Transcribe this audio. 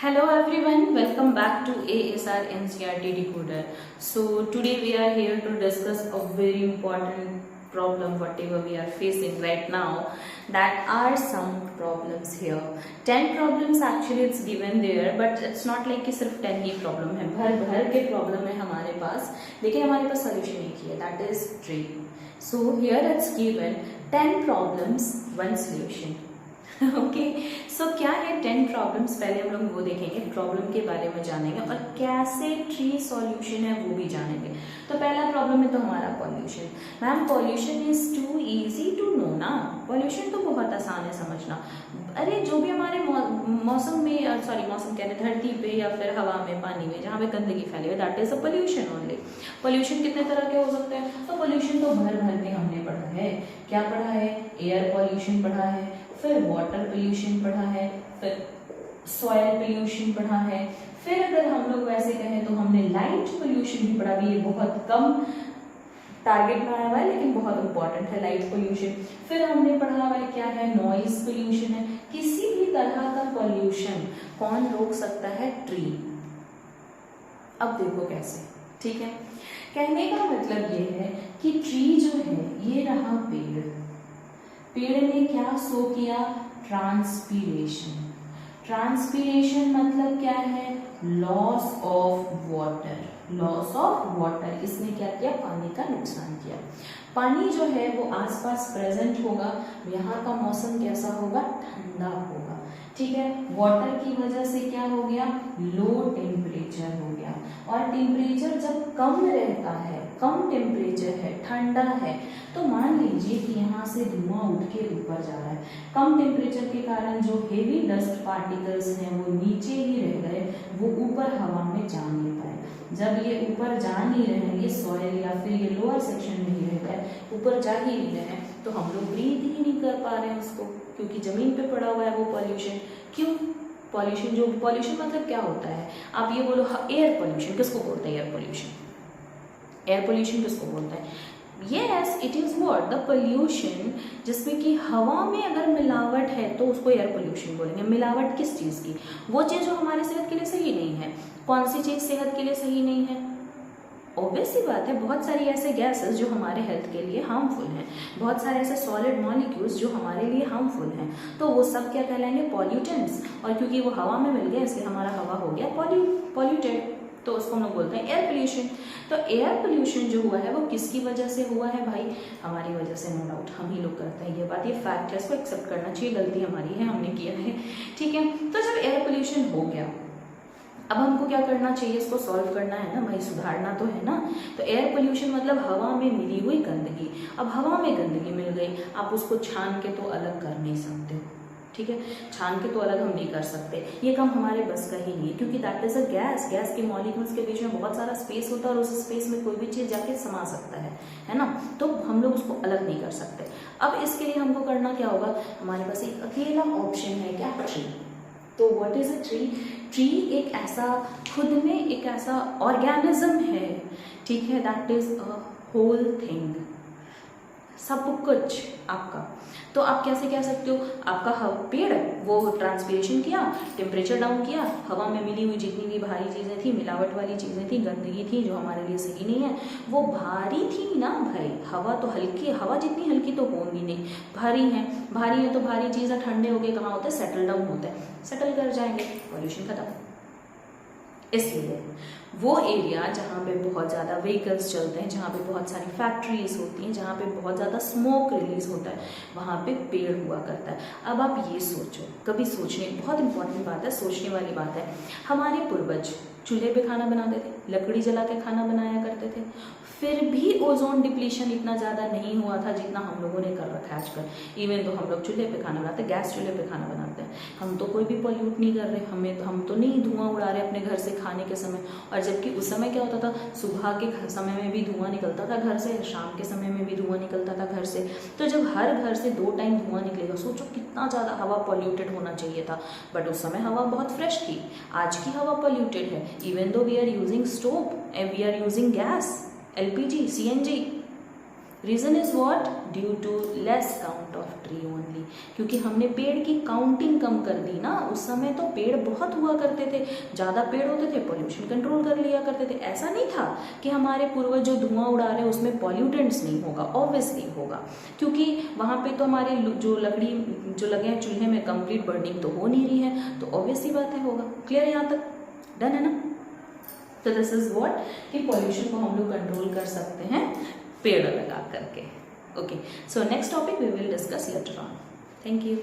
Hello everyone, welcome back to ASR NCERT Decoder. So today we are here to discuss a very important problem whatever we are facing right now. That are some problems here. 10 problems actually it's given there, but it's not like कि सिर्फ 10 ही problem है, भर भर के problem है हमारे पास, लेकिन हमारे पास solution एक ही है, that is tree. So here it's given 10 problems, 1 solution. Okay so क्या है 10 प्रॉब्लम्स, पहले हम लोग वो देखेंगे, प्रॉब्लम के बारे में जानेंगे और कैसे ट्री सॉल्यूशन है वो भी जानेंगे। तो पहला प्रॉब्लम है तो हमारा pollution. Ma'am pollution is too easy to know ना, पॉल्यूशन तो बहुत आसान है समझना। अरे जो भी हमारे मौसम में मौसम कह रहे धरती पे या फिर हवा में, पानी में, जहाँ पे गंदगी फैली हुई, that is a pollution only. Pollution कितने तरह के हो सकते हैं? तो पोल्यूशन तो भर भर के हमने पढ़ा है। क्या पढ़ा है? एयर पॉल्यूशन पढ़ा है, फिर वाटर पोल्यूशन पढ़ा है, फिर सॉइल पोल्यूशन पढ़ा है, फिर अगर हम लोग वैसे कहें तो हमने लाइट पोल्यूशन भी पढ़ा भी। ये बहुत कम टारगेट में आया हुआ है लेकिन बहुत इंपॉर्टेंट है लाइट पोल्यूशन। फिर हमने पढ़ा हुआ है क्या है? नॉइज पोल्यूशन है। किसी भी तरह का पोल्यूशन कौन रोक सकता है? ट्री। अब देखो कैसे, ठीक है। कहने का मतलब ये है कि ट्री जो है ये रहा पेड़, पेड़ ने क्या शो किया? ट्रांसपीरेशन। ट्रांसपीरेशन मतलब क्या है? Loss of water. Loss of water, इसने क्या किया? पानी का नुकसान किया। पानी जो है वो आसपास प्रेजेंट होगा, यहाँ का मौसम कैसा होगा? ठंडा होगा, ठीक है। वाटर की वजह से क्या हो गया? लो टेम्परेचर हो गया। और टेम्परेचर जब कम रहता है, कम टेम्परेचर है, ठंडा है, तो मान लीजिए कि यहाँ से धुआं उठ के ऊपर जा रहा है। कम टेम्परेचर के कारण जो हेवी डस्ट पार्टिकल्स हैं वो नीचे ही रह गए, वो ऊपर हवा में जा नहीं पाए। जब ये ऊपर जा नहीं रहे, ये सॉइल या फिर ये लोअर सेक्शन में ही रह गए, ऊपर जा ही नहीं रहे, तो हम लोग ब्रीथ ही नहीं कर पा रहे हैं उसको, क्योंकि जमीन पे पड़ा हुआ है वो पॉल्यूशन। क्यों? पॉल्यूशन, जो पॉल्यूशन मतलब क्या होता है? आप ये बोलो एयर पॉल्यूशन किसको बोलते हैं? एयर पॉल्यूशन, एयर पोल्यूशन किसको बोलते हैं? Yes, it is what? The pollution जिसमें कि हवा में अगर मिलावट है तो उसको एयर पोल्यूशन बोलेंगे। मिलावट किस चीज़ की? वो चीज़ जो हमारे सेहत के लिए सही नहीं है। कौन सी चीज़ सेहत के लिए सही नहीं है? ऑब्वियस सी बात है, बहुत सारी ऐसे गैसेस जो हमारे हेल्थ के लिए हार्मफुल हैं, बहुत सारे ऐसे सॉलिड मॉलिक्यूल्स जो हमारे लिए हार्मफुल हैं, तो वो सब क्या कहलाएंगे? पॉल्यूटेंट्स। और क्योंकि वो हवा में मिल गए इसलिए हमारा हवा हो गया पॉल्यूटेड, तो उसको हम लोग बोलते हैं एयर पोल्यूशन। तो एयर पोल्यूशन जो हुआ है वो किसकी वजह से हुआ है भाई? हमारी वजह से, नो डाउट। हम ही लोग करते हैं ये बात, ये फैक्ट है, इसको एक्सेप्ट करना चाहिए, गलती हमारी है, हमने किया है, ठीक है। तो जब एयर पोल्यूशन हो गया, अब हमको क्या करना चाहिए? इसको सॉल्व करना है ना भाई, सुधारना तो है ना। तो एयर पोल्यूशन मतलब हवा में मिली हुई गंदगी। अब हवा में गंदगी मिल गई, आप उसको छान के तो अलग कर नहीं सकते हो, ठीक है। छान के तो अलग हम नहीं कर सकते, ये काम हमारे बस का ही नहीं है, क्योंकि that is a gas. Gas के मॉलिक्यूल्स के बीच में बहुत सारा स्पेस होता है और उस स्पेस में कोई भी चीज़ जाके समा सकता है ना। तो हम लोग उसको अलग नहीं कर सकते। अब इसके लिए हमको करना क्या होगा? हमारे पास एक अकेला ऑप्शन है, क्या? ट्री। तो what is a tree? Tree एक ऐसा, खुद में एक ऐसा ऑर्गेनिज्म है, ठीक है, that is a whole thing, सब कुछ आपका। तो आप कैसे कह सकते हो? आपका पेड़ वो ट्रांसपीरेशन किया, टेम्परेचर डाउन किया, हवा में मिली हुई जितनी भी भारी चीज़ें थी, मिलावट वाली चीज़ें थी, गंदगी थी जो हमारे लिए सही नहीं है, वो भारी थी ना भाई। हवा तो हल्की, हवा जितनी हल्की तो होंगी नहीं, भारी है। भारी है तो भारी चीज़ें ठंडे होके कहाँ होते हैं? सेटल डाउन होते हैं, सेटल कर जाएंगे, पॉल्यूशन खत्म। इसलिए वो एरिया जहाँ पे बहुत ज़्यादा व्हीकल्स चलते हैं, जहाँ पे बहुत सारी फैक्ट्रीज होती हैं, जहाँ पे बहुत ज़्यादा स्मोक रिलीज होता है, वहाँ पे पेड़ हुआ करता है। अब आप ये सोचो, कभी सोचने, बहुत इंपॉर्टेंट बात है, सोचने वाली बात है। हमारे पूर्वज चूल्हे पे खाना बनाते थे, लकड़ी जला के खाना बनाया करते थे, फिर भी ओजोन डिप्लीशन इतना ज़्यादा नहीं हुआ था जितना हम लोगों ने कर रखा है आजकल। इवन तो हम लोग चूल्हे पे खाना बनाते हैं, गैस चूल्हे पे खाना बनाते हैं, हम तो कोई भी पॉल्यूट नहीं कर रहे, हम तो नहीं धुआं उड़ा रहे अपने घर से खाने के समय। और जबकि उस समय क्या होता था? सुबह के समय में भी धुआं निकलता था घर से, शाम के समय में भी धुआं निकलता था घर से। तो जब हर घर से 2 टाइम धुआं निकलेगा, सोचो कितना ज़्यादा हवा पॉल्यूटेड होना चाहिए था। बट उस समय हवा बहुत फ्रेश थी, आज की हवा पॉल्यूटेड है। Even though we are using stove, we are using gas, LPG, CNG, reason is what, due to less count of tree only, क्योंकि हमने पेड़ की काउंटिंग कम कर दी ना। उस समय तो पेड़ बहुत हुआ करते थे, ज्यादा पेड़ होते थे, पॉल्यूशन कंट्रोल कर लिया करते थे। ऐसा नहीं था कि हमारे पूर्वज जो धुआं उड़ा रहे हैं उसमें पॉल्यूटेंट्स नहीं होगा, ऑब्वियसली होगा, क्योंकि वहां पे तो हमारे जो लकड़ी जो लगे हैं चूल्हे में कंप्लीट बर्निंग तो हो नहीं रही है, तो ऑब्वियसली बात है होगा। क्लियर है यहाँ तक? डन है ना? तो दिस इज व्हाट कि पॉल्यूशन को हम लोग कंट्रोल कर सकते हैं पेड़ लगा करके। Okay, so next topic we will discuss later on. Thank you.